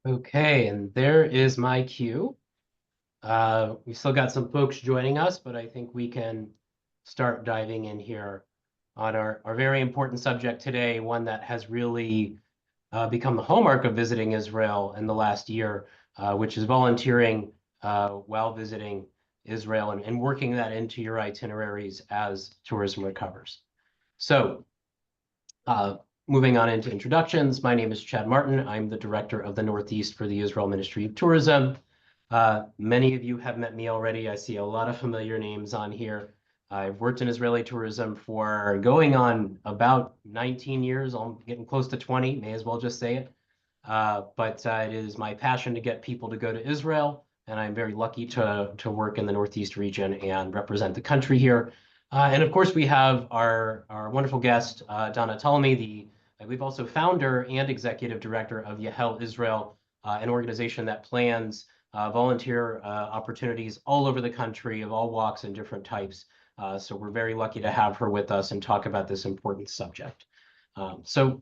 Okay, and there is my cue. We still got some folks joining us, but I think we can start diving in here on our very important subject today, one that has really become the hallmark of visiting Israel in the last year, which is volunteering while visiting Israel and working that into your itineraries as tourism recovers. So uh, moving on into introductions, my name is Chad Martin. I'm the director of the Northeast for the Israel Ministry of Tourism. Many of you have met me already. I see a lot of familiar names on here. I've worked in Israeli tourism for going on about 19 years. I'm getting close to 20, may as well just say it. But it is my passion to get people to go to Israel, and I'm very lucky to work in the Northeast region and represent the country here. And of course, we have our wonderful guest, Dana Talmi, I believe also founder and executive director of YAHEL Israel, an organization that plans volunteer opportunities all over the country of all walks and different types. So we're very lucky to have her with us and talk about this important subject. So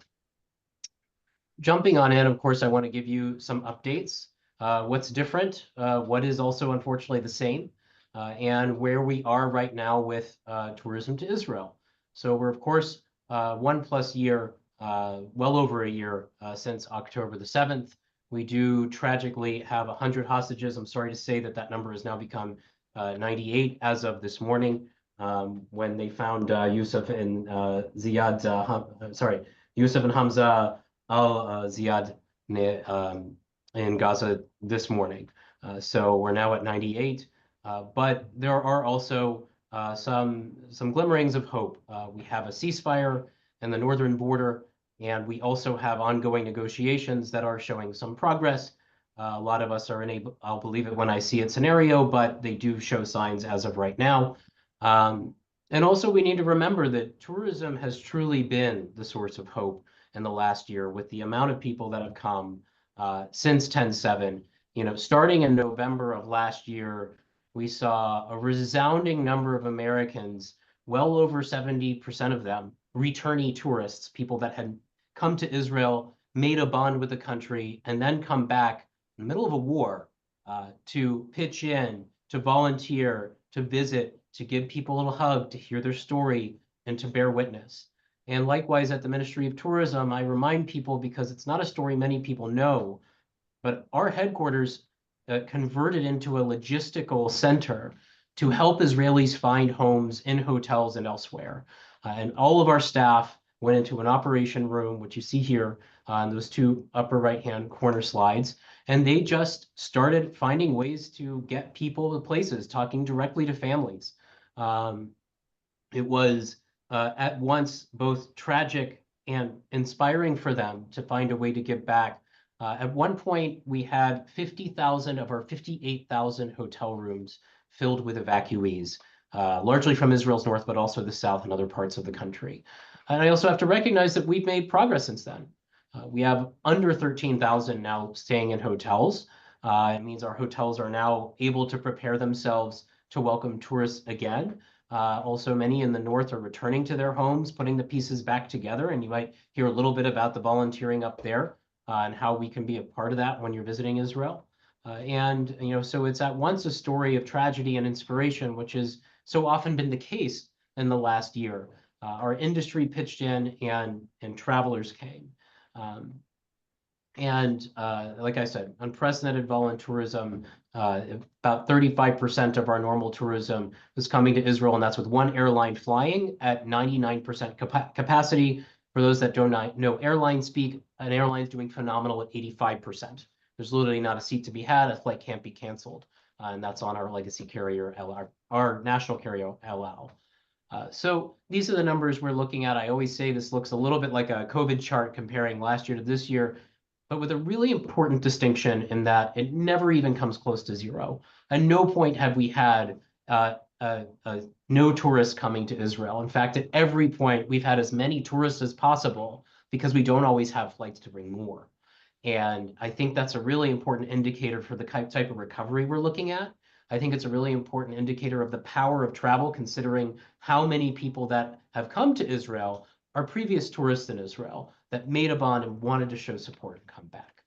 jumping on in, of course, I want to give you some updates. What's different, what is also unfortunately the same, and where we are right now with tourism to Israel. So we're, of course, 1+ year, well over a year since October the 7th. We do tragically have 100 hostages. I'm sorry to say that that number has now become 98 as of this morning, when they found Yusuf and Yusuf and Hamza al-Ziyad in Gaza this morning. So we're now at 98, but there are also some glimmerings of hope. We have a ceasefire in the northern border, and we also have ongoing negotiations that are showing some progress. A lot of us are in a I'll believe it when I see it scenario, but they do show signs as of right now. And also we need to remember that tourism has truly been the source of hope in the last year with the amount of people that have come since 10/7. You know, starting in November of last year, we saw a resounding number of Americans, well over 70% of them, returnee tourists, people that had come to Israel, made a bond with the country, and then come back in the middle of a war to pitch in, to volunteer, to visit, to give people a little hug, to hear their story, and to bear witness. And likewise, at the Ministry of Tourism, I remind people, because it's not a story many people know, but our headquarters converted into a logistical center to help Israelis find homes in hotels and elsewhere. And all of our staff went into an operation room, which you see here on those two upper right-hand corner slides, and they just started finding ways to get people to places, talking directly to families. It was at once both tragic and inspiring for them to find a way to give back. At one point, we had 50,000 of our 58,000 hotel rooms filled with evacuees, largely from Israel's north, but also the south and other parts of the country. And I also have to recognize that we've made progress since then. We have under 13,000 now staying in hotels. It means our hotels are now able to prepare themselves to welcome tourists again. Also, many in the north are returning to their homes, putting the pieces back together, and you might hear a little bit about the volunteering up there and how we can be a part of that when you're visiting Israel. And you know, so it's at once a story of tragedy and inspiration, which has so often been the case in the last year. Our industry pitched in, and travelers came. Like I said, unprecedented voluntourism. About 35% of our normal tourism is coming to Israel, and that's with one airline flying at 99% capacity. For those that don't know airline speak, an airline is doing phenomenal at 85%. There's literally not a seat to be had. A flight can't be canceled. And that's on our legacy carrier, our national carrier, El Al. So these are the numbers we're looking at. I always say this looks a little bit like a COVID chart comparing last year to this year, but with a really important distinction in that it never even comes close to zero. At no point have we had no tourists coming to Israel. In fact, at every point, we've had as many tourists as possible because we don't always have flights to bring more. And I think that's a really important indicator for the type of recovery we're looking at. I think it's a really important indicator of the power of travel, considering how many people that have come to Israel are previous tourists in Israel that made a bond and wanted to show support and come back.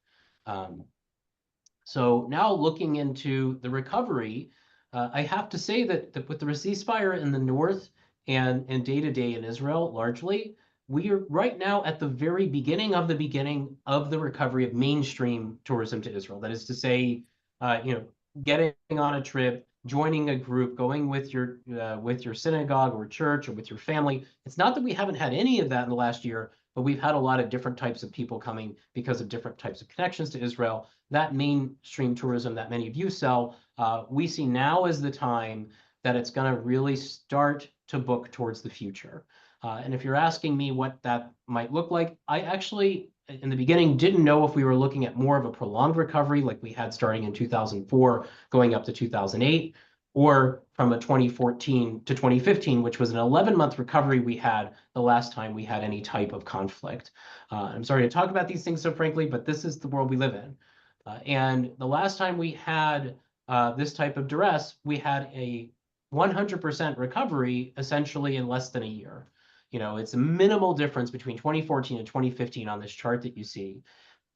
So now looking into the recovery, I have to say that with the ceasefire in the north and day-to-day in Israel, largely, we are right now at the very beginning of the recovery of mainstream tourism to Israel. That is to say, getting on a trip, joining a group, going with your synagogue or church or with your family. It's not that we haven't had any of that in the last year, but we've had a lot of different types of people coming because of different types of connections to Israel. That mainstream tourism that many of you sell, we see now as the time that it's going to really start to book towards the future. And if you're asking me what that might look like, I actually, in the beginning, didn't know if we were looking at more of a prolonged recovery like we had starting in 2004, going up to 2008, or from a 2014 to 2015, which was an 11-month recovery we had the last time we had any type of conflict. I'm sorry to talk about these things so frankly, but this is the world we live in. And the last time we had this type of duress, we had a 100% recovery essentially in less than a year. It's a minimal difference between 2014 and 2015 on this chart that you see.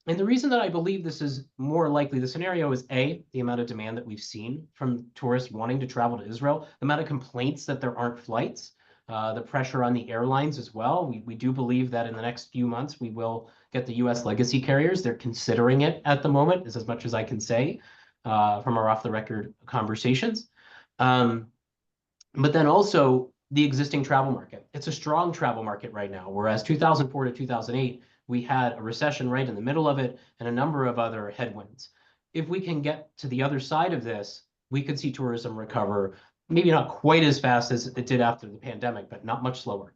And the reason that I believe this is more likely the scenario is A, the amount of demand that we've seen from tourists wanting to travel to Israel, the amount of complaints that there aren't flights, the pressure on the airlines as well. We do believe that in the next few months, we will get the US legacy carriers. They're considering it at the moment, is as much as I can say from our off the record conversations. But then also the existing travel market. It's a strong travel market right now, whereas 2004 to 2008, we had a recession right in the middle of it and a number of other headwinds. If we can get to the other side of this, we could see tourism recover, maybe not quite as fast as it did after the pandemic, but not much slower.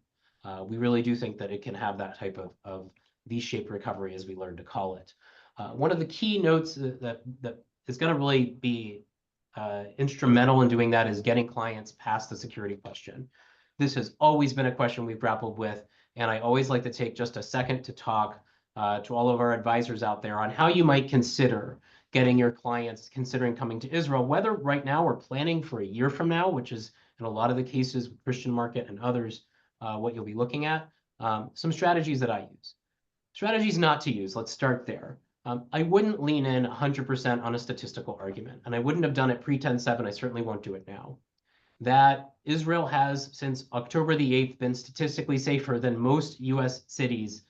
We really do think that it can have that type of V-shaped recovery, as we learned to call it. One of the key notes that is going to really be instrumental in doing that is getting clients past the security question. This has always been a question we've grappled with, and I always like to take just a second to talk to all of our advisors out there on how you might consider getting your clients considering coming to Israel, whether right now or planning for a year from now, which is in a lot of the cases with Christian market and others, what you'll be looking at. Some strategies that I use. Strategies not to use, let's start there. I wouldn't lean in 100% on a statistical argument, and I wouldn't have done it pre-10/7. I certainly won't do it now. That Israel has, since October the 8th, been statistically safer than most US cities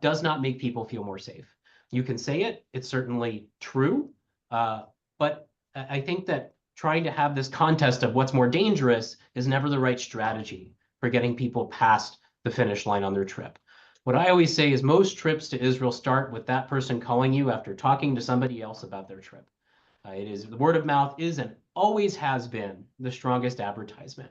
does not make people feel more safe. You can say it, it's certainly true, but I think that trying to have this contest of what's more dangerous is never the right strategy for getting people past the finish line on their trip. What I always say is most trips to Israel start with that person calling you after talking to somebody else about their trip. It is the word of mouth is and always has been the strongest advertisement.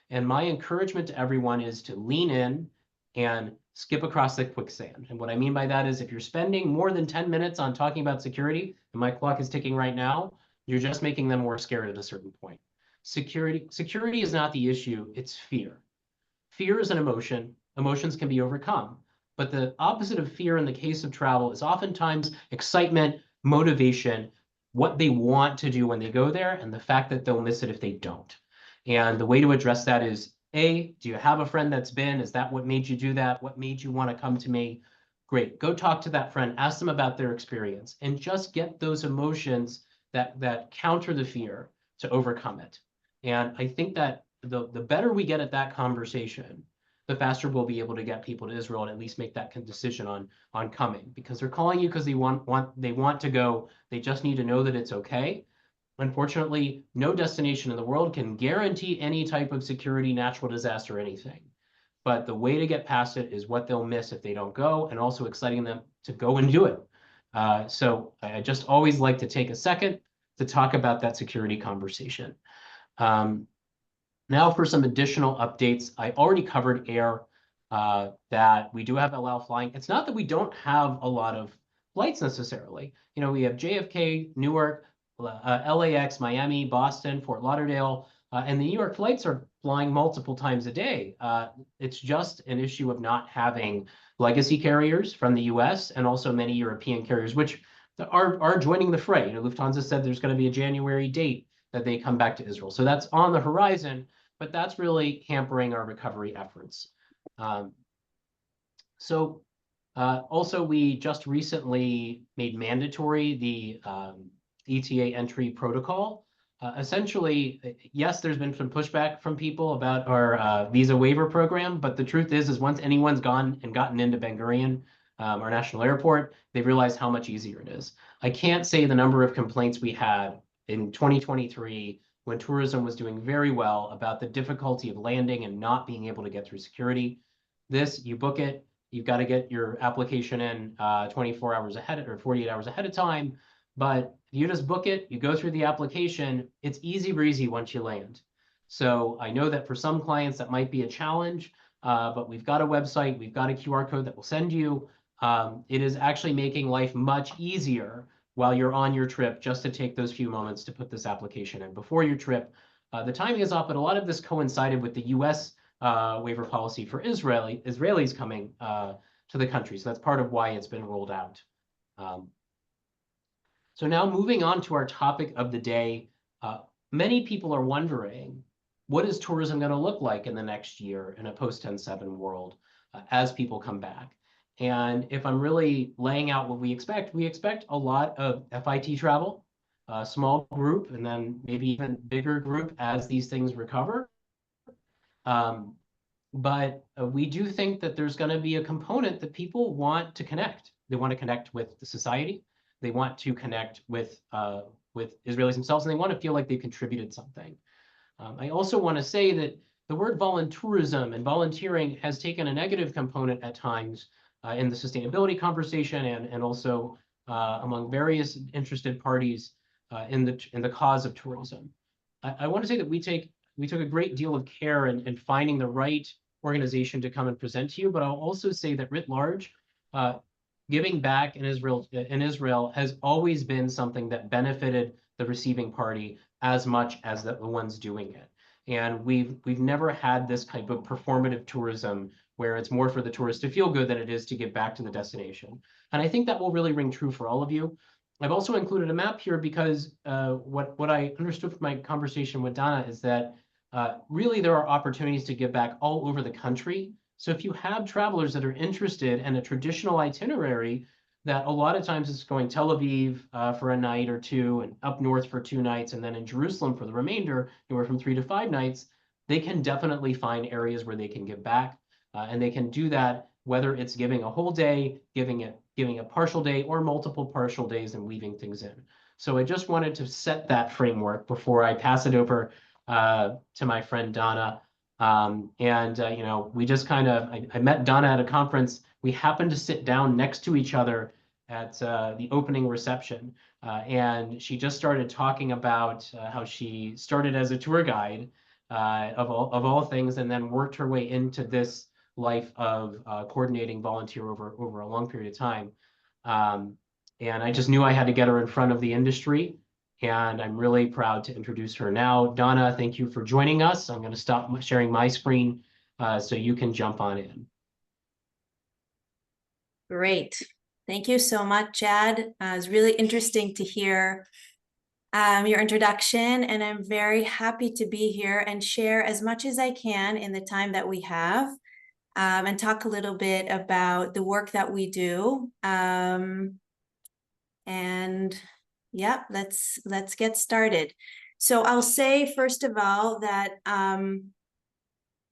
And my encouragement to everyone is to lean in and skip across the quicksand. And what I mean by that is if you're spending more than 10 minutes on talking about security, and my clock is ticking right now, you're just making them more scared at a certain point. Security is not the issue, it's fear. Fear is an emotion. Emotions can be overcome. But the opposite of fear in the case of travel is oftentimes excitement, motivation, what they want to do when they go there, and the fact that they'll miss it if they don't. And the way to address that is, A, do you have a friend that's been? Is that what made you do that? What made you want to come to me? Great. Go talk to that friend. Ask them about their experience and just get those emotions that counter the fear to overcome it. And I think that the better we get at that conversation, the faster we'll be able to get people to Israel and at least make that decision on coming, because they're calling you because they want to go. They just need to know that it's okay. Unfortunately, no destination in the world can guarantee any type of security, natural disaster, or anything. But the way to get past it is what they'll miss if they don't go, and also exciting them to go and do it. So I just always like to take a second to talk about that security conversation. Now for some additional updates. I already covered air, that we do have El Al flying. It's not that we don't have a lot of flights necessarily. We have JFK, Newark, LAX, Miami, Boston, Fort Lauderdale, and the New York flights are flying multiple times a day. It's just an issue of not having legacy carriers from the US and also many European carriers, which are joining the fray. Lufthansa said there's going to be a January date that they come back to Israel. So that's on the horizon, but that's really hampering our recovery efforts. Also, we just recently made mandatory the ETA entry protocol. Essentially, yes, there's been some pushback from people about our visa waiver program, but the truth is once anyone's gone and gotten into Ben Gurion, our national airport, they've realized how much easier it is. I can't say the number of complaints we had in 2023 when tourism was doing very well about the difficulty of landing and not being able to get through security. This, you book it, you've got to get your application in 24 hours ahead or 48 hours ahead of time. But if you just book it, you go through the application, it's easy breezy once you land. So I know that for some clients that might be a challenge, but we've got a website, we've got a QR code that will send you. It is actually making life much easier while you're on your trip, just to take those few moments to put this application in before your trip. The timing is off, but a lot of this coincided with the US waiver policy for Israelis coming to the country. So that's part of why it's been rolled out. So now moving on to our topic of the day, many people are wondering, what is tourism going to look like in the next year in a post-10/7 world as people come back? And if I'm really laying out what we expect a lot of FIT travel, small group, and then maybe even bigger group as these things recover. But we do think that there's going to be a component that people want to connect. They want to connect with the society. They want to connect with Israelis themselves, and they want to feel like they've contributed something. I also want to say that the word voluntourism and volunteering has taken a negative component at times in the sustainability conversation and also among various interested parties in the cause of tourism. I want to say that we took a great deal of care in finding the right organization to come and present to you, but I'll also say that writ large, giving back in Israel has always been something that benefited the receiving party as much as the ones doing it. And we've never had this type of performative tourism where it's more for the tourist to feel good than it is to give back to the destination. And I think that will really ring true for all of you. I've also included a map here because what I understood from my conversation with Dana is that really there are opportunities to give back all over the country. So if you have travelers that are interested in a traditional itinerary, that a lot of times it's going Tel Aviv for a night or two, and up north for 2 nights, and then in Jerusalem for the remainder, anywhere from 3 to 5 nights, they can definitely find areas where they can give back. And they can do that whether it's giving a whole day, giving a partial day, or multiple partial days and weaving things in. So I just wanted to set that framework before I pass it over to my friend Dana. You know, we just kind of, I met Dana at a conference. We happened to sit down next to each other at the opening reception. And she just started talking about how she started as a tour guide of all things, and then worked her way into this life of coordinating volunteer over a long period of time. And I just knew I had to get her in front of the industry. And I'm really proud to introduce her now. Dana, thank you for joining us. I'm going to stop sharing my screen so you can jump on in. Great. Thank you so much, Chad. It's really interesting to hear your introduction, and I'm very happy to be here and share as much as I can in the time that we have, and talk a little bit about the work that we do. And yeah, let's get started. So I'll say, first of all, that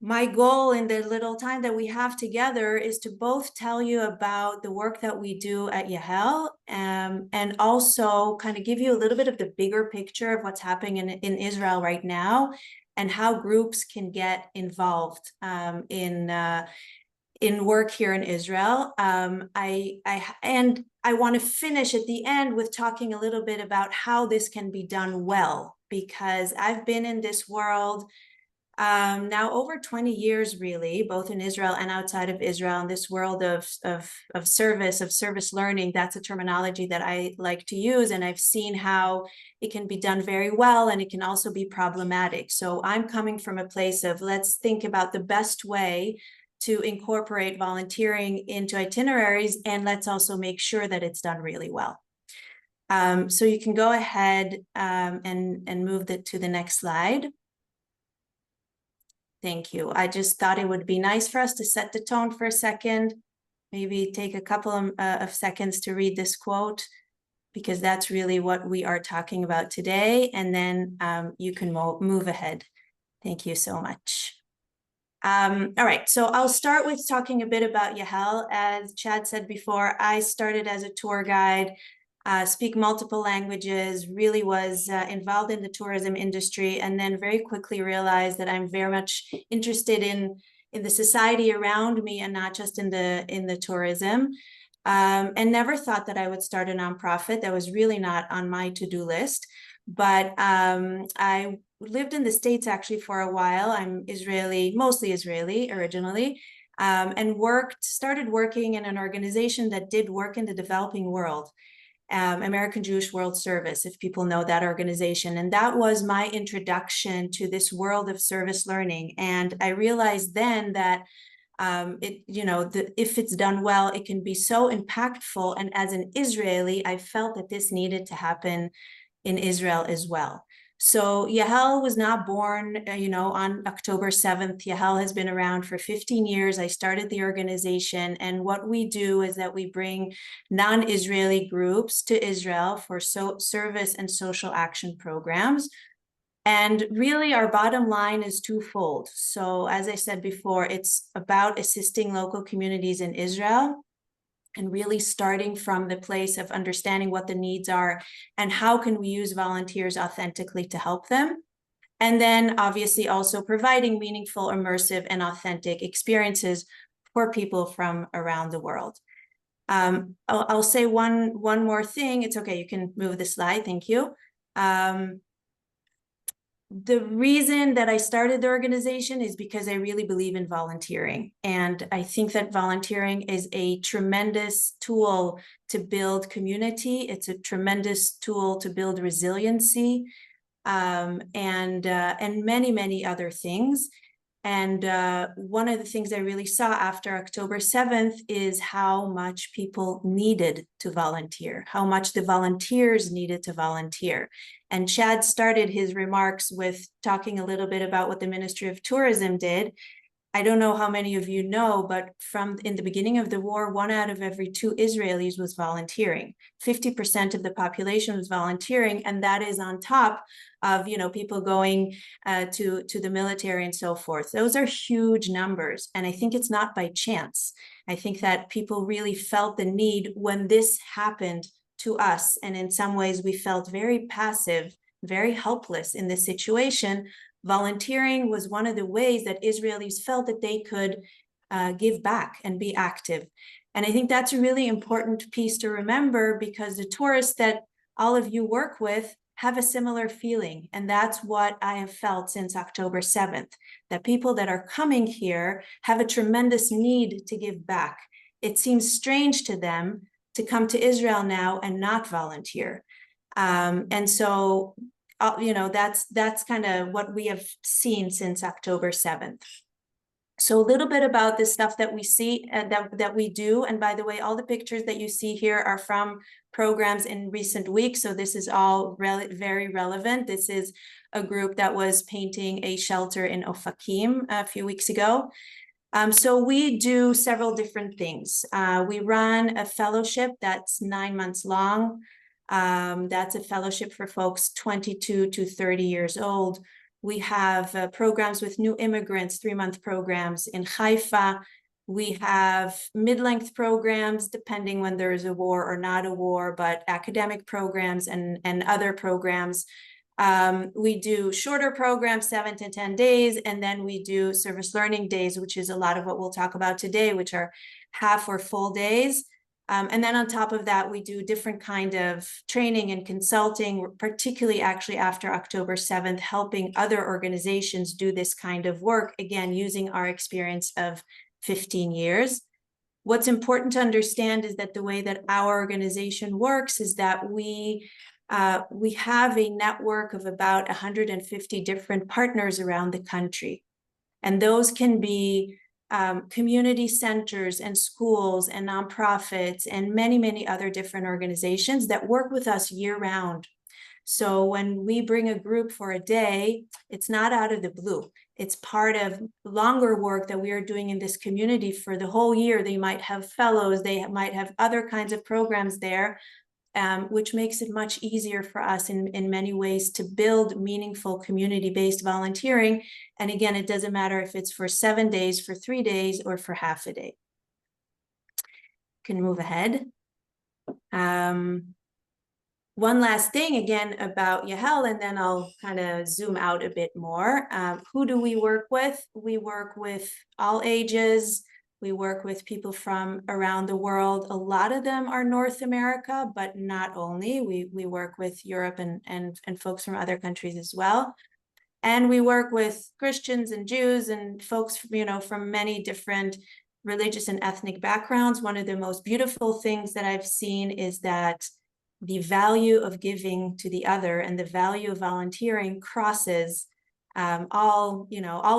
my goal in the little time that we have together is to both tell you about the work that we do at YAHEL, and also kind of give you a little bit of the bigger picture of what's happening in Israel right now and how groups can get involved in work here in Israel. I want to finish at the end with talking a little bit about how this can be done well, because I've been in this world now over 20 years, really, both in Israel and outside of Israel, in this world of service learning. That's a terminology that I like to use, and I've seen how it can be done very well, and it can also be problematic. So I'm coming from a place of, let's think about the best way to incorporate volunteering into itineraries, and let's also make sure that it's done really well. So you can go ahead and move to the next slide. Thank you. I just thought it would be nice for us to set the tone for a second, maybe take a couple of seconds to read this quote because that's really what we are talking about today. And then you can move ahead. Thank you so much. All right, so I'll start with talking a bit about YAHEL. As Chad said before, I started as a tour guide, speak multiple languages, really was involved in the tourism industry, and then very quickly realized that I'm very much interested in the society around me and not just in the tourism. And never thought that I would start a nonprofit. That was really not on my to-do list. But I lived in the States actually for a while. I'm Israeli, mostly Israeli originally, and started working in an organization that did work in the developing world, American Jewish World Service, if people know that organization. And that was my introduction to this world of service learning. And I realized then that if it's done well, it can be so impactful. And as an Israeli, I felt that this needed to happen in Israel as well. So YAHEL was not born, on October 7th. YAHEL has been around for 15 years. I started the organization, and what we do is that we bring non-Israeli groups to Israel for service and social action programs. And really, our bottom line is twofold. So as I said before, it's about assisting local communities in Israel and really starting from the place of understanding what the needs are and how can we use volunteers authentically to help them. And then obviously also providing meaningful, immersive, and authentic experiences for people from around the world. I'll say one more thing. It's okay, you can move the slide, thank you. The reason that I started the organization is because I really believe in volunteering. And I think that volunteering is a tremendous tool to build community. It's a tremendous tool to build resiliency, and many, many other things. And one of the things I really saw after October 7th is how much people needed to volunteer, how much the volunteers needed to volunteer. And Chad started his remarks with talking a little bit about what the Ministry of Tourism did. I don't know how many of you know, but in the beginning of the war, 1 out of every 2 Israelis was volunteering. 50% of the population was volunteering, and that is on top of people going to the military and so forth. Those are huge numbers, and I think it's not by chance. I think that people really felt the need when this happened to us, and in some ways we felt very passive, very helpless in this situation. Volunteering was one of the ways that Israelis felt that they could give back and be active. And I think that's a really important piece to remember, because the tourists that all of you work with have a similar feeling. And that's what I have felt since October 7th, that people that are coming here have a tremendous need to give back. It seems strange to them to come to Israel now and not volunteer. And so that's kind of what we have seen since October 7th. So a little bit about the stuff that we see that we do. And by the way, all the pictures that you see here are from programs in recent weeks. So this is all very relevant. This is a group that was painting a shelter in Ofakim a few weeks ago. So we do several different things. We run a fellowship that's 9 months long. That's a fellowship for folks 22 to 30 years old. We have programs with new immigrants, 3-month programs in Haifa. We have mid-length programs, depending when there is a war or not a war, but academic programs and other programs. We do shorter programs, 7 to 10 days, and then we do service learning days, which is a lot of what we'll talk about today, which are half or full days. And then on top of that, we do different kind of training and consulting, particularly actually after October 7th, helping other organizations do this kind of work, again, using our experience of 15 years. What's important to understand is that the way that our organization works is that we have a network of about 150 different partners around the country. And those can be community centers and schools and nonprofits and many, many other different organizations that work with us year round. So when we bring a group for a day, it's not out of the blue. It's part of longer work that we are doing in this community for the whole year. They might have fellows, they might have other kinds of programs there. which makes it much easier for us in many ways to build meaningful community-based volunteering. And again, it doesn't matter if it's for 7 days, for 3 days, or for half a day. Can move ahead. One last thing again about YAHEL, and then I'll kind of zoom out a bit more. Who do we work with? We work with all ages. We work with people from around the world. A lot of them are North America, but not only. We work with Europe and folks from other countries as well. And we work with Christians and Jews and folks, from many different religious and ethnic backgrounds. One of the most beautiful things that I've seen is that the value of giving to the other and the value of volunteering crosses all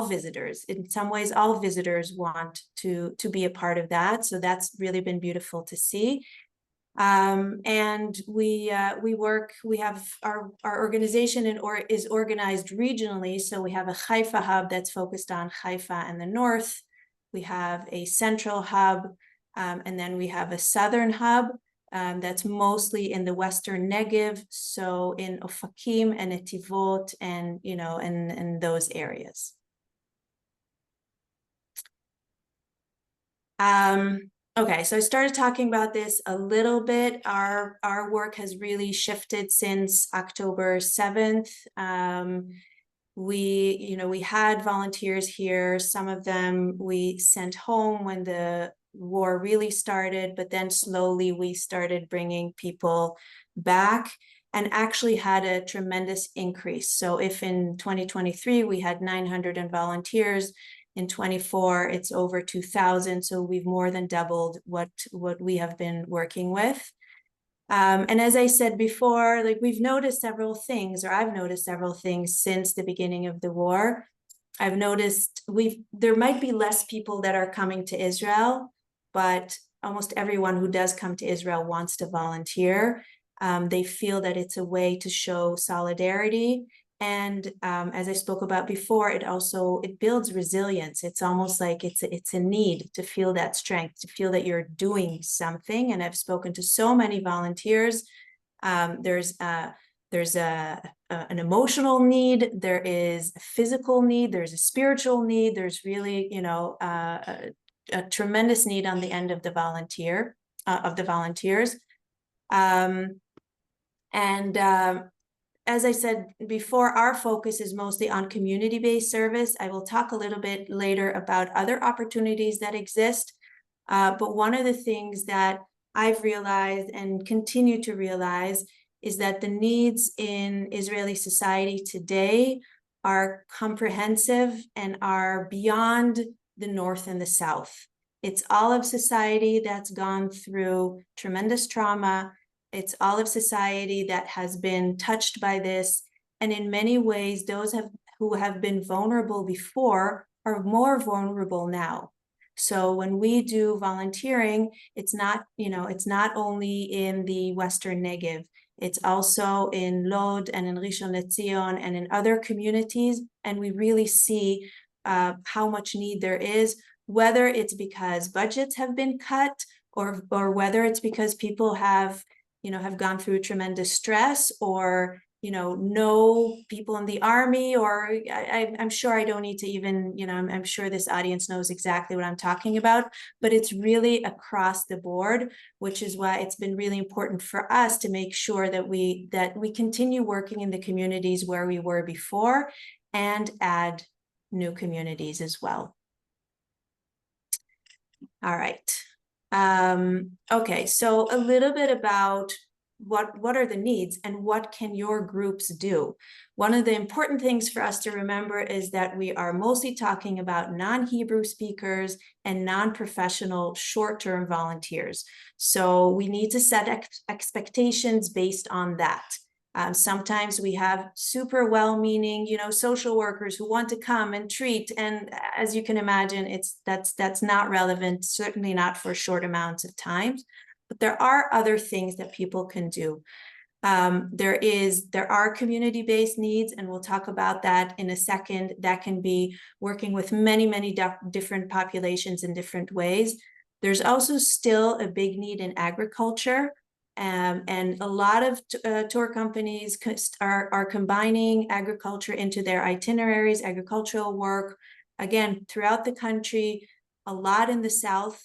visitors. In some ways, all visitors want to be a part of that. So that's really been beautiful to see. And we have our organization is organized regionally. So we have a Haifa hub that's focused on Haifa and the north. We have a central hub, and then we have a southern hub that's mostly in the western Negev, so in Ofakim and Netivot, and in those areas. Okay, so I started talking about this a little bit. Our work has really shifted since October 7th. We had volunteers here. Some of them we sent home when the war really started, but then slowly we started bringing people back and actually had a tremendous increase. So if in 2023 we had 900 volunteers, in 24 it's over 2,000. So we've more than doubled what we have been working with. And as I said before, we've noticed several things, or I've noticed several things since the beginning of the war. I've noticed there might be less people that are coming to Israel, but almost everyone who does come to Israel wants to volunteer. They feel that it's a way to show solidarity. And as I spoke about before, it builds resilience. It's almost like it's a need to feel that strength, to feel that you're doing something. And I've spoken to so many volunteers. There's an emotional need, there is a physical need, there's a spiritual need, there's really, a tremendous need on the end of the volunteers. As I said before, our focus is mostly on community-based service. I will talk a little bit later about other opportunities that exist. But one of the things that I've realized and continue to realize is that the needs in Israeli society today are comprehensive and are beyond the North and the South. It's all of society that's gone through tremendous trauma. It's all of society that has been touched by this. And in many ways, those who have been vulnerable before are more vulnerable now. So when we do volunteering, it's not only in the Western Negev, it's also in Lod and in Rishon LeZion and in other communities. And we really see how much need there is, whether it's because budgets have been cut or whether it's because people have gone through tremendous stress, or know people in the army, or I'm sure I don't need to even, I'm sure this audience knows exactly what I'm talking about, but it's really across the board, which is why it's been really important for us to make sure that we continue working in the communities where we were before and add new communities as well. All right. Okay, so a little bit about what are the needs and what can your groups do. One of the important things for us to remember is that we are mostly talking about non-Hebrew speakers and non-professional short-term volunteers. So we need to set expectations based on that. Sometimes we have super well-meaning, social workers who want to come and treat. And as you can imagine, that's not relevant, certainly not for short amounts of time. But there are other things that people can do. There are community-based needs, and we'll talk about that in a second. That can be working with many different populations in different ways. There's also still a big need in agriculture. And a lot of tour companies are combining agriculture into their itineraries, agricultural work, again, throughout the country, a lot in the South.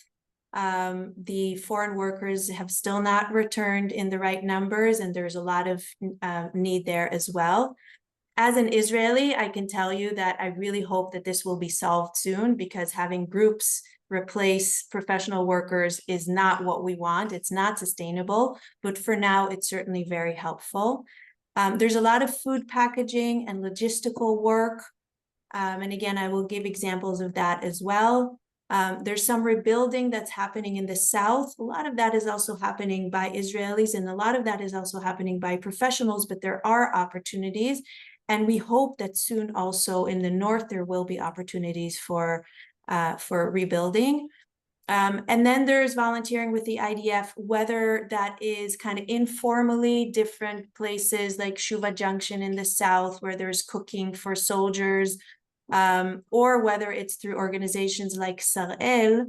The foreign workers have still not returned in the right numbers, and there's a lot of need there as well. As an Israeli, I can tell you that I really hope that this will be solved soon, because having groups replace professional workers is not what we want. It's not sustainable, but for now, it's certainly very helpful. There's a lot of food packaging and logistical work. And again, I will give examples of that as well. There's some rebuilding that's happening in the South. A lot of that is also happening by Israelis, and a lot of that is also happening by professionals, but there are opportunities. And we hope that soon also in the North, there will be opportunities for rebuilding. And then there's volunteering with the IDF, whether that is kind of informally, different places like Shuva Junction in the South, where there's cooking for soldiers, or whether it's through organizations like Sarel,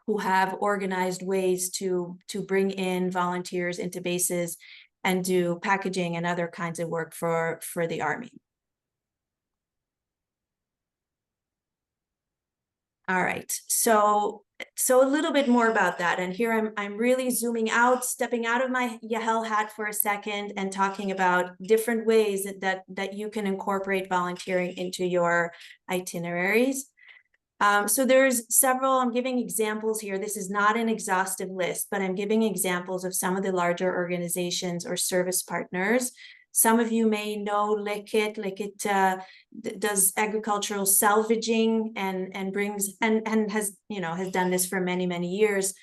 who have organized ways to bring in volunteers into bases and do packaging and other kinds of work for the army. All right, so a little bit more about that. And here I'm really zooming out, stepping out of my YAHEL hat for a second and talking about different ways that you can incorporate volunteering into your itineraries. So there's several, I'm giving examples here. This is not an exhaustive list, but I'm giving examples of some of the larger organizations or service partners. Some of you may know Leket. Leket does agricultural salvaging and brings and has done this for many years.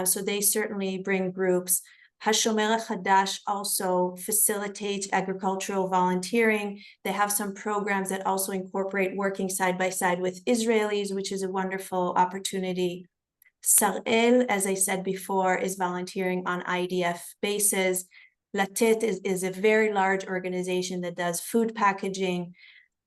So they certainly bring groups. HaShomer HaChadash also facilitates agricultural volunteering. They have some programs that also incorporate working side by side with Israelis, which is a wonderful opportunity. Sarel, as I said before, is volunteering on IDF bases. Latet is a very large organization that does food packaging.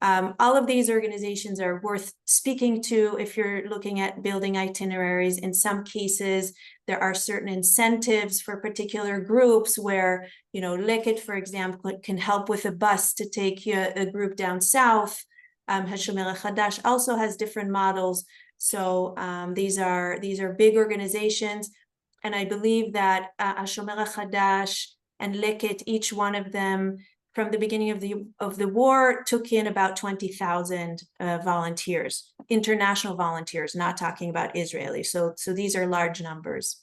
All of these organizations are worth speaking to if you're looking at building itineraries. In some cases, there are certain incentives for particular groups where, Leket, for example, can help with a bus to take a group down south. HaShomer HaChadash also has different models. So these are big organizations. And I believe that HaShomer HaChadash and Leket, each one of them, from the beginning of the war, took in about 20,000 volunteers, international volunteers, not talking about Israeli. So these are large numbers.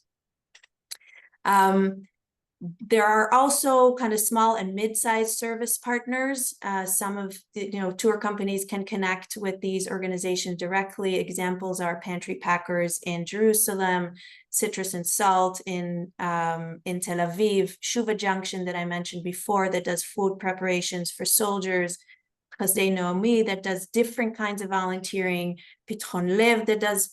There are also kind of small and mid-sized service partners. Some of the tour companies can connect with these organizations directly. Examples are Pantry Packers in Jerusalem, Citrus and Salt in Tel Aviv, Shuva Junction that I mentioned before that does food preparations for soldiers, Chasdei Naomi that does different kinds of volunteering, Pitron Lev that does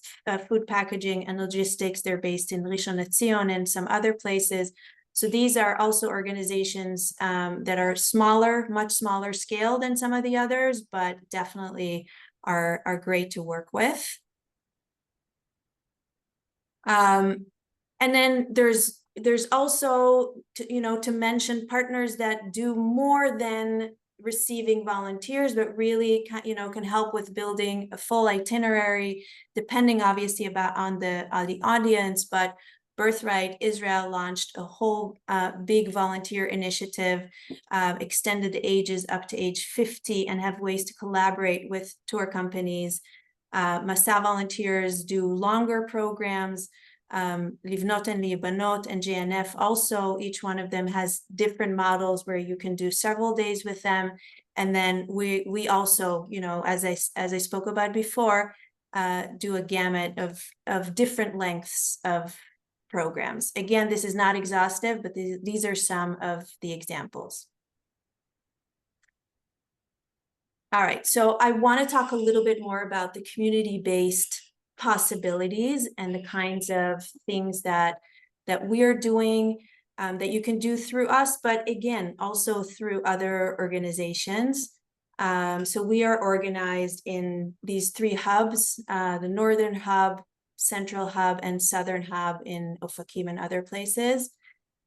food packaging and logistics. They're based in Rishon LeZion and some other places. So these are also organizations that are smaller, much smaller scale than some of the others, but definitely are great to work with. And then there's also to mention partners that do more than receiving volunteers, but really can help with building a full itinerary, depending obviously on the audience. But Birthright Israel launched a whole big volunteer initiative, extended the ages up to age 50, and have ways to collaborate with tour companies. Masa volunteers do longer programs. Livnot and Libanot and JNF also, each one of them has different models where you can do several days with them. And then we also, as I spoke about before, do a gamut of different lengths of programs. Again, this is not exhaustive, but these are some of the examples. All right, so I want to talk a little bit more about the community-based possibilities and the kinds of things that we're doing that you can do through us, but again, also through other organizations. So we are organized in these 3 hubs, the Northern Hub, Central Hub, and Southern Hub in Ofakim and other places.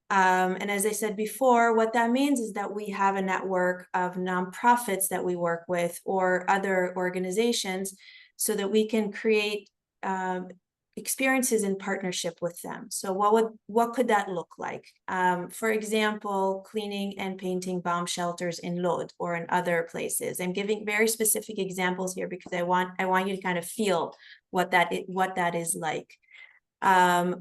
And as I said before, what that means is that we have a network of nonprofits that we work with or other organizations so that we can create experiences in partnership with them. So what could that look like? For example, cleaning and painting bomb shelters in Lod or in other places. I'm giving very specific examples here because I want you to kind of feel what that is like.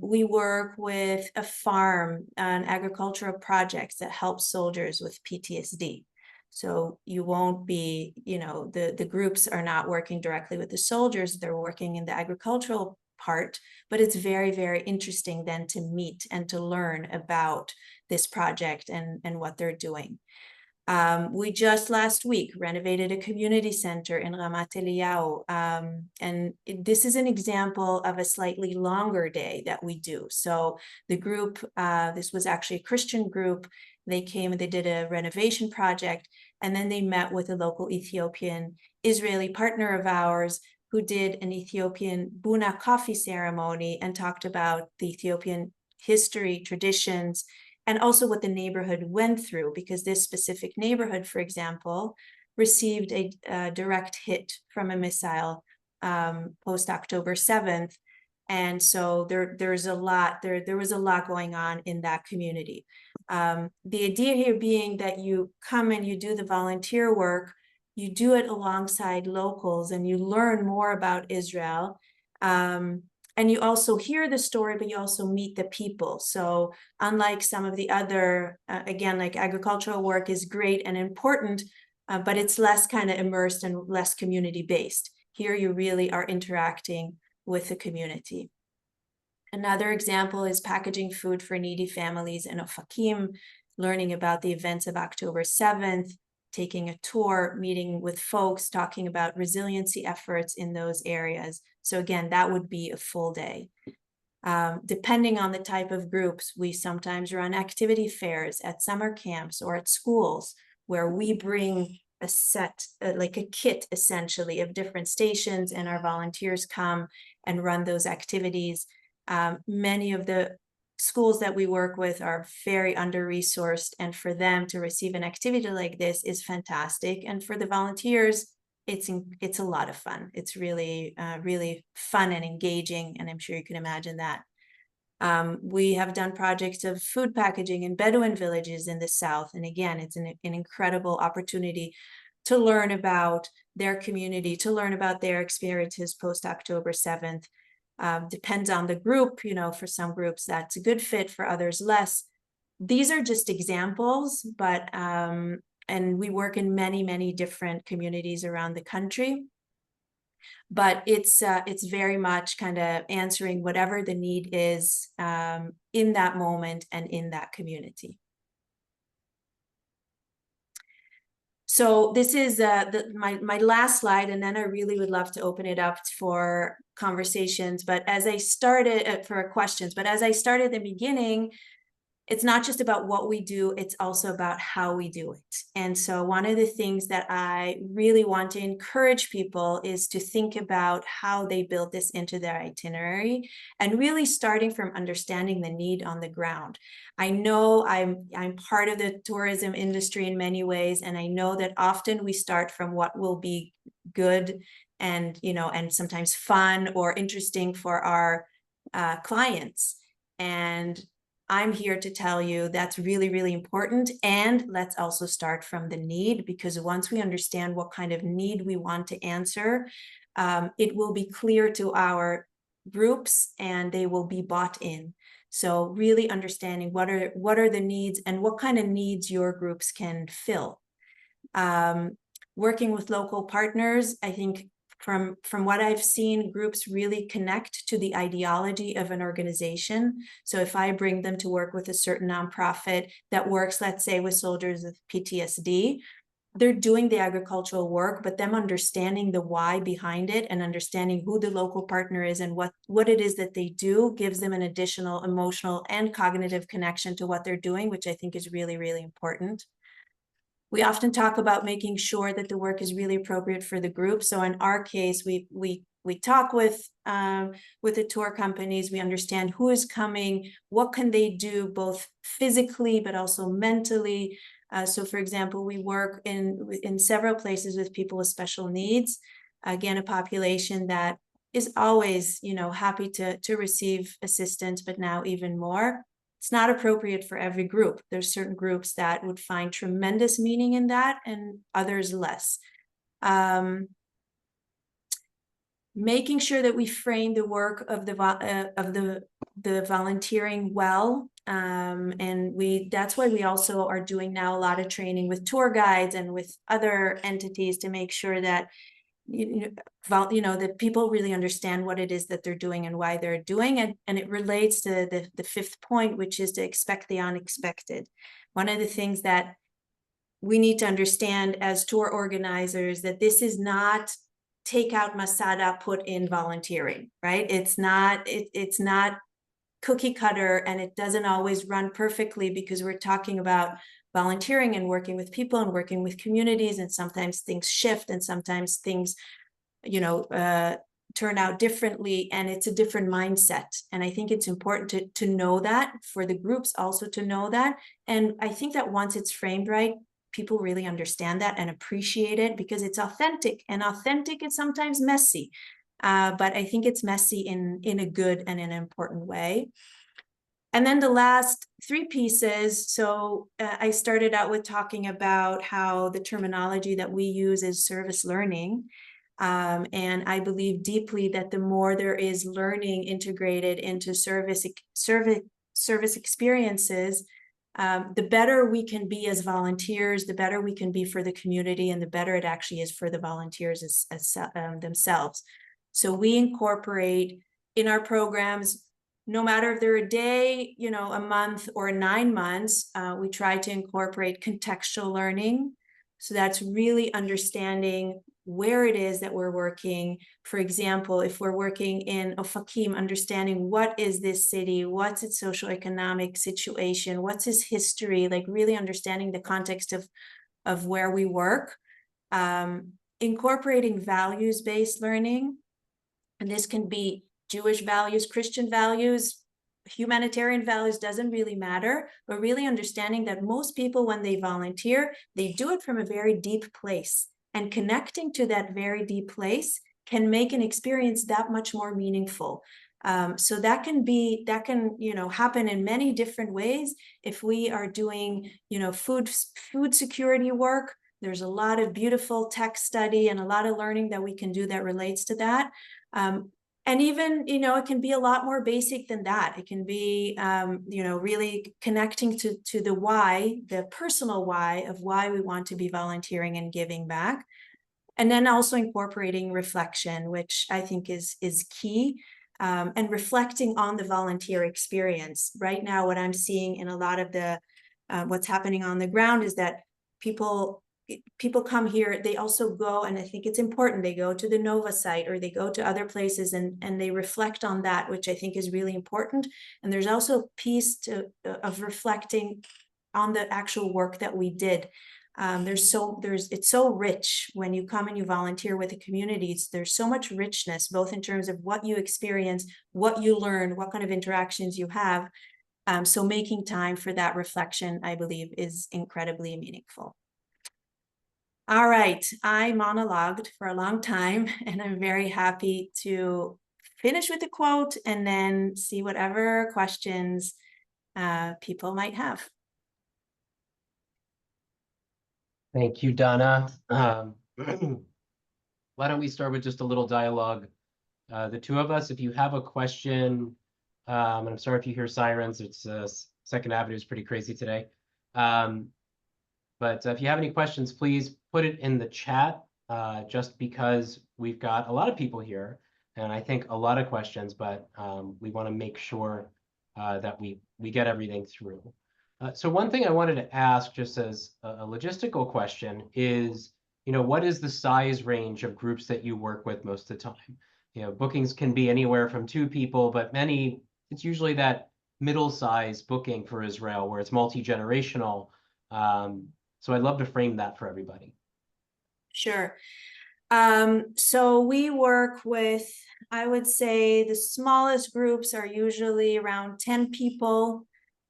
We work with a farm on agricultural projects that help soldiers with PTSD. So you won't be, the groups are not working directly with the soldiers, they're working in the agricultural part, but it's very, very interesting then to meet and to learn about this project and what they're doing. We just last week renovated a community center in Ramat Eliyahu, and this is an example of a slightly longer day that we do. So the group, this was actually a Christian group. They came and they did a renovation project, and then they met with a local Ethiopian Israeli partner of ours who did an Ethiopian Buna coffee ceremony and talked about the Ethiopian history, traditions, and also what the neighborhood went through, because this specific neighborhood, for example, received a direct hit from a missile post October 7th. And so there was a lot going on in that community. The idea here being that you come and you do the volunteer work, you do it alongside locals and you learn more about Israel. And you also hear the story, but you also meet the people. So unlike some of the other, again, like agricultural work is great and important, but it's less kind of immersed and less community-based. Here you really are interacting with the community. Another example is packaging food for needy families in Ofakim, learning about the events of October 7th, taking a tour, meeting with folks, talking about resiliency efforts in those areas. So again, that would be a full day. Depending on the type of groups, we sometimes run activity fairs at summer camps or at schools where we bring a set, like a kit essentially of different stations, and our volunteers come and run those activities. Many of the schools that we work with are very under-resourced, and for them to receive an activity like this is fantastic. And for the volunteers, it's a lot of fun. It's really, really fun and engaging, and I'm sure you can imagine that. We have done projects of food packaging in Bedouin villages in the South, and again, it's an incredible opportunity to learn about their community, to learn about their experiences post-October 7th. Depends on the group, for some groups that's a good fit, for others less. These are just examples, but and we work in many, many different communities around the country. But it's very much kind of answering whatever the need is in that moment and in that community. So this is my last slide, and then I really would love to open it up for conversations. But as I started for questions, but as I started at the beginning, it's not just about what we do, it's also about how we do it. And so one of the things that I really want to encourage people is to think about how they build this into their itinerary, and really starting from understanding the need on the ground. I know I'm part of the tourism industry in many ways, and I know that often we start from what will be good and, and sometimes fun or interesting for our clients. And I'm here to tell you that's really, really important. And let's also start from the need, because once we understand what kind of need we want to answer, it will be clear to our groups and they will be bought in. So really understanding what are the needs and what kind of needs your groups can fill. Working with local partners, I think from what I've seen, groups really connect to the ideology of an organization. So if I bring them to work with a certain nonprofit that works, let's say, with soldiers with PTSD, they're doing the agricultural work, but them understanding the why behind it and understanding who the local partner is and what it is that they do gives them an additional emotional and cognitive connection to what they're doing, which I think is really, really important. We often talk about making sure that the work is really appropriate for the group. So in our case, we talk with the tour companies. We understand who is coming, what can they do both physically but also mentally. So for example, we work in several places with people with special needs. Again, a population that is always, happy to receive assistance, but now even more. It's not appropriate for every group. There's certain groups that would find tremendous meaning in that, and others less. Making sure that we frame the work of the volunteering well, and that's why we also are doing now a lot of training with tour guides and with other entities to make sure that that people really understand what it is that they're doing and why they're doing it. And it relates to the fifth point, which is to expect the unexpected. One of the things that we need to understand as tour organizers, that this is not take out masada, put in volunteering, right? It's not cookie cutter, and it doesn't always run perfectly, because we're talking about volunteering and working with people and working with communities, and sometimes things shift and sometimes things turn out differently, and it's a different mindset. And I think it's important to know that, for the groups also to know that. And I think that once it's framed right, people really understand that and appreciate it, because it's authentic, and authentic is sometimes messy, but I think it's messy in a good and an important way. And then the last three pieces. So I started out with talking about how the terminology that we use is service learning. And I believe deeply that the more there is learning integrated into service experiences, the better we can be as volunteers, the better we can be for the community, and the better it actually is for the volunteers themselves. So we incorporate in our programs, no matter if they're a day, a month, or 9 months, we try to incorporate contextual learning. So that's really understanding where it is that we're working. For example, if we're working in Ofakim, understanding what is this city, what's its socioeconomic situation, what's its history, like really understanding the context of where we work. Incorporating values-based learning, and this can be Jewish values, Christian values, humanitarian values, doesn't really matter, but really understanding that most people, when they volunteer, they do it from a very deep place, and connecting to that very deep place can make an experience that much more meaningful. So that can happen in many different ways. If we are doing, food security work, there's a lot of beautiful tech study and a lot of learning that we can do that relates to that. And even, it can be a lot more basic than that. It can be, really connecting to the why, the personal why of why we want to be volunteering and giving back. And then also incorporating reflection, which I think is key, and reflecting on the volunteer experience. Right now, what I'm seeing in a lot of what's happening on the ground is that people come here, they also go, and I think it's important, they go to the Nova site or they go to other places and they reflect on that, which I think is really important. And there's also a piece of reflecting on the actual work that we did. It's so rich when you come and you volunteer with the communities. There's so much richness, both in terms of what you experience, what you learn, what kind of interactions you have. So making time for that reflection, I believe, is incredibly meaningful. All right, I monologued for a long time, and I'm very happy to finish with the quote and then see whatever questions people might have. Thank you, Dana. Why don't we start with just a little dialogue? The two of us, if you have a question, and I'm sorry if you hear sirens, it's Second Avenue is pretty crazy today. But if you have any questions, please put it in the chat, just because we've got a lot of people here, and I think a lot of questions, but we want to make sure that we get everything through. So one thing I wanted to ask, just as a logistical question, is, what is the size range of groups that you work with most of the time? Bookings can be anywhere from 2 people, but it's usually that middle size booking for Israel where it's multi-generational. So I'd love to frame that for everybody. Sure. So we work with, I would say the smallest groups are usually around 10 people.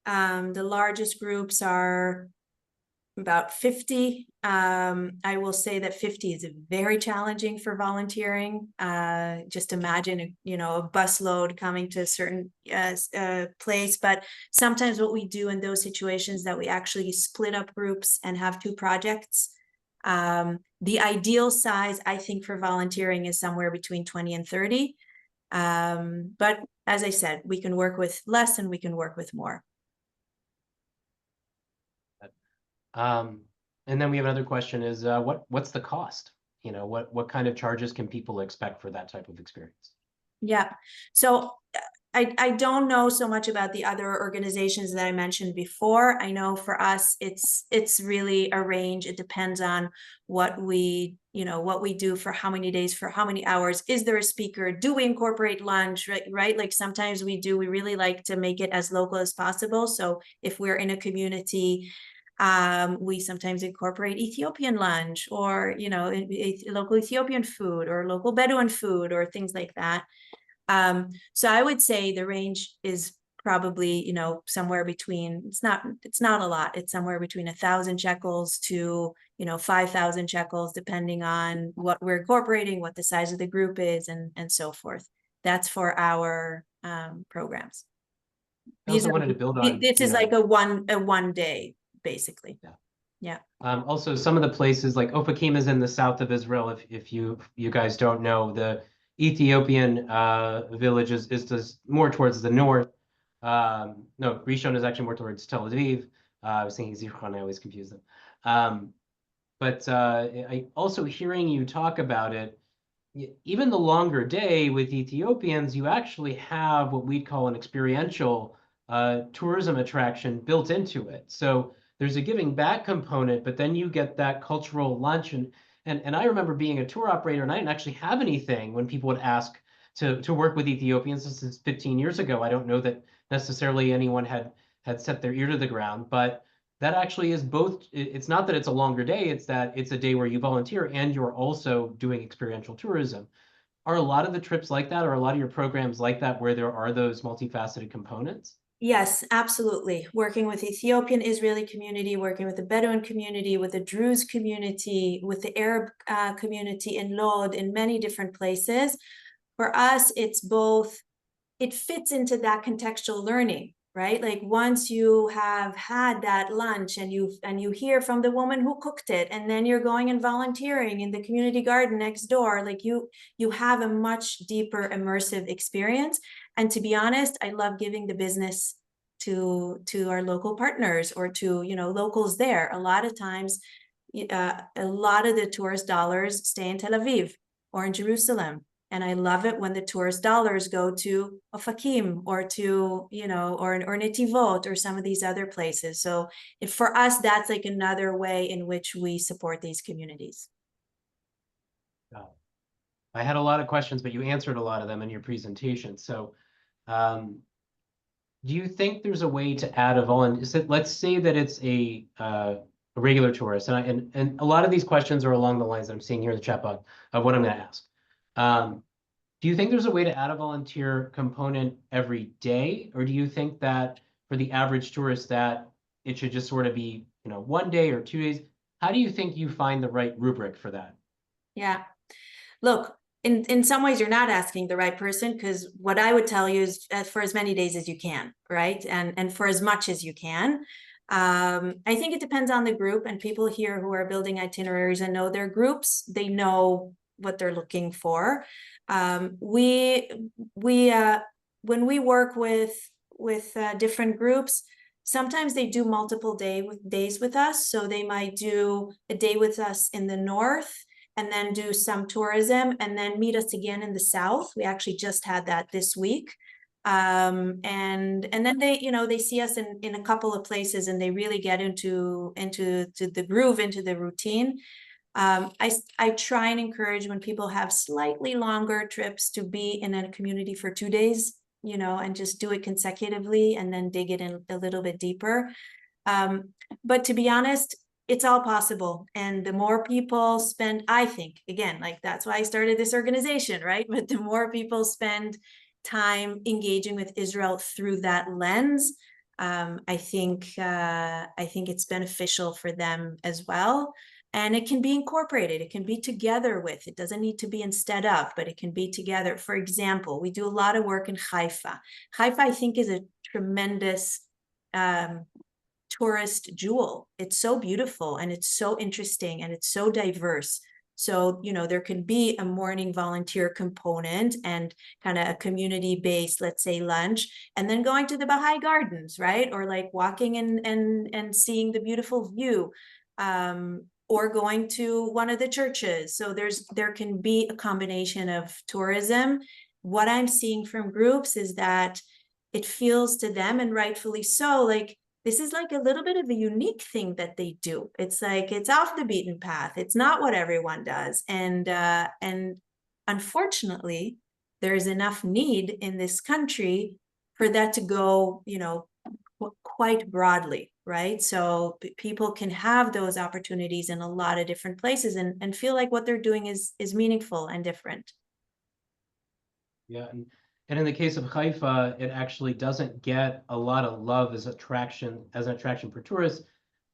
The largest groups are about 50. I will say that 50 is very challenging for volunteering. Just imagine, you know, a busload coming to a certain place. But sometimes what we do in those situations that we actually split up groups and have 2 projects. The ideal size, I think, for volunteering is somewhere between 20 and 30. But as I said, we can work with less and we can work with more. And then we have another question is what's the cost? You know, what kind of charges can people expect for that type of experience? Yeah. So I don't know so much about the other organizations that I mentioned before. I know for us, it's really a range. It depends on what we, you know, what we do for how many days, for how many hours. Is there a speaker? Do we incorporate lunch? Right? Like sometimes we do. We really like to make it as local as possible. So if we're in a community, we sometimes incorporate Ethiopian lunch, or you know, local Ethiopian food or local Bedouin food or things like that. So I would say the range is probably, you know, somewhere between, it's not a lot. It's somewhere between 1,000 shekels to, you know, 5,000 shekels, depending on what we're incorporating, what the size of the group is, and so forth. That's for our programs. I also wanted to build on, This you is know, like a one day, basically. yeah. Yeah. Also, some of the places like Ofakim is in the south of Israel. If you guys don't know, the Ethiopian village is just more towards the north. No, Rishon is actually more towards Tel Aviv. I was thinking Zichron, I always confuse them. But I also hearing you talk about it, even the longer day with Ethiopians, you actually have what we'd call an experiential tourism attraction built into it. So there's a giving back component, but then you get that cultural lunch. And I remember being a tour operator, and I didn't actually have anything when people would ask to work with Ethiopians. This is 15 years ago. I don't know that necessarily anyone had set their ear to the ground, but that actually is both. It's not that it's a longer day, it's that it's a day where you volunteer and you're also doing experiential tourism. Are a lot of the trips like that, or a lot of your programs like that, where there are those multifaceted components? Yes, absolutely. Working with Ethiopian Israeli community, working with the Bedouin community, with the Druze community, with the Arab community in Lod, in many different places. For us, it's both, it fits into that contextual learning, right? Like once you have had that lunch and you hear from the woman who cooked it, and then you're going and volunteering in the community garden next door, like you have a much deeper immersive experience. And to be honest, I love giving the business to our local partners, or to, you know, locals there. A lot of times, a lot of the tourist dollars stay in Tel Aviv or in Jerusalem. And I love it when the tourist dollars go to Ofakim, or to, you know, or Netivot, or some of these other places. So for us, that's like another way in which we support these communities. I had a lot of questions, but you answered a lot of them in your presentation. So um, do you think there's a way to add a volunteer? Let's say that it's a regular tourist, and a lot of these questions are along the lines that I'm seeing here in the chat box of what I'm going to ask. Do you think there's a way to add a volunteer component every day, or do you think that for the average tourist that it should just sort of be, you know, 1 day or 2 days? How do you think you find the right rubric for that? Yeah. Look, in some ways, you're not asking the right person, because what I would tell you is for as many days as you can, right? And for as much as you can. I think it depends on the group, and people here who are building itineraries and know their groups, they know what they're looking for. We when we work with different groups, sometimes they do multiple days with us. So they might do a day with us in the north, and then do some tourism, and then meet us again in the south. We actually just had that this week. And then they, you know, they see us in a couple of places, and they really get into the groove, into the routine. I try and encourage, when people have slightly longer trips, to be in a community for 2 days, you know, and just do it consecutively, and then dig it in a little bit deeper. But to be honest, it's all possible. And the more people spend, I think, again, like that's why I started this organization, right? But the more people spend time engaging with Israel through that lens, I think it's beneficial for them as well. And it can be incorporated. It can be together with. It doesn't need to be instead of, but it can be together. For example, we do a lot of work in Haifa. Haifa, I think, is a tremendous tourist jewel. It's so beautiful and it's so interesting and it's so diverse. So, there can be a morning volunteer component and kind of a community-based, let's say, lunch, and then going to the Baha'i Gardens, right? Or like walking and seeing the beautiful view, or going to one of the churches. So there can be a combination of tourism. What I'm seeing from groups is that it feels to them, and rightfully so, like this is like a little bit of a unique thing that they do. It's like it's off the beaten path. It's not what everyone does, and unfortunately, there's enough need in this country for that to go, quite broadly, right? So people can have those opportunities in a lot of different places and feel like what they're doing is meaningful and different. Yeah, and in the case of Haifa, it actually doesn't get a lot of love as an attraction for tourists,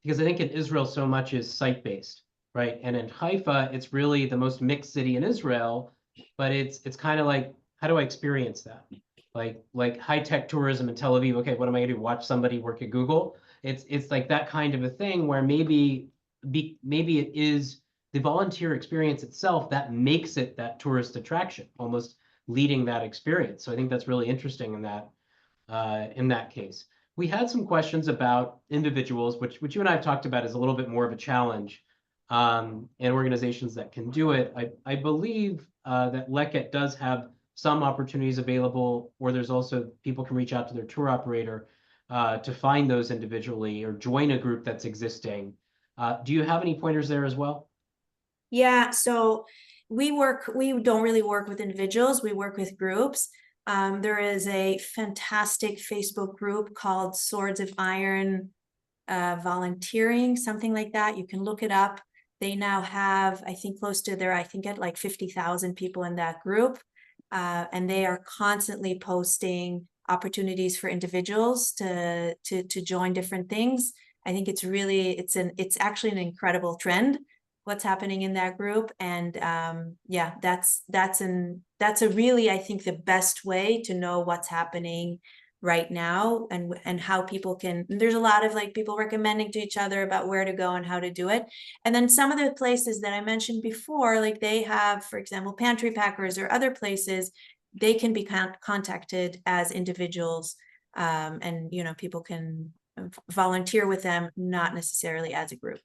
because I think in Israel so much is site-based, right? And in Haifa, it's really the most mixed city in Israel, but it's kind of like, how do I experience that? Like high-tech tourism in Tel Aviv. Okay, what am I gonna do? Watch somebody work at Google? It's like that kind of a thing where maybe it is the volunteer experience itself that makes it that tourist attraction, almost leading that experience. So I think that's really interesting in that case. We had some questions about individuals, which you and I have talked about is a little bit more of a challenge, and organizations that can do it. I believe that Leket does have some opportunities available, or there's also people can reach out to their tour operator to find those individually or join a group that's existing. Do you have any pointers there as well? Yeah, so we don't really work with individuals, we work with groups. There is a fantastic Facebook group called Swords of Iron Volunteering, something like that. You can look it up. They now have, I think, I think at like 50,000 people in that group. And they are constantly posting opportunities for individuals to join different things. I think it's actually an incredible trend what's happening in that group. And yeah, that's a really, I think, the best way to know what's happening right now and how people can, there's a lot of like people recommending to each other about where to go and how to do it. And then some of the places that I mentioned before, like they have, for example, pantry packers or other places, they can be contacted as individuals, and people can volunteer with them, not necessarily as a group.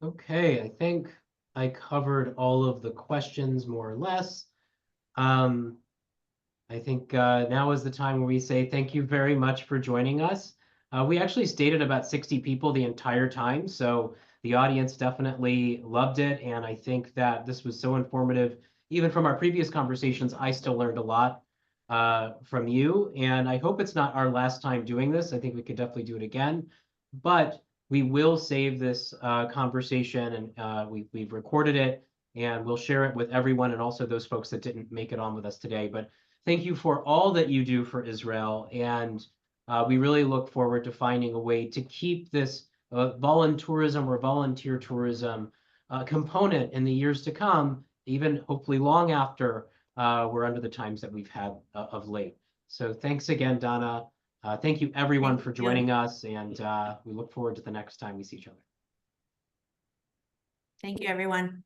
Okay, I think I covered all of the questions more or less. Um, I think now is the time where we say thank you very much for joining us. We actually stayed at about 60 people the entire time, so the audience definitely loved it, and I think that this was so informative. Even from our previous conversations, I still learned a lot from you, and I hope it's not our last time doing this. I think we could definitely do it again, but we will save this conversation, and we've recorded it, and we'll share it with everyone and also those folks that didn't make it on with us today. But thank you for all that you do for Israel, and we really look forward to finding a way to keep this voluntourism or volunteer tourism component in the years to come, even hopefully long after we're under the times that we've had of late. So thanks again, Dana. Thank you everyone Thank for you. joining us, and we look forward to the next time we see each other. Thank you, everyone.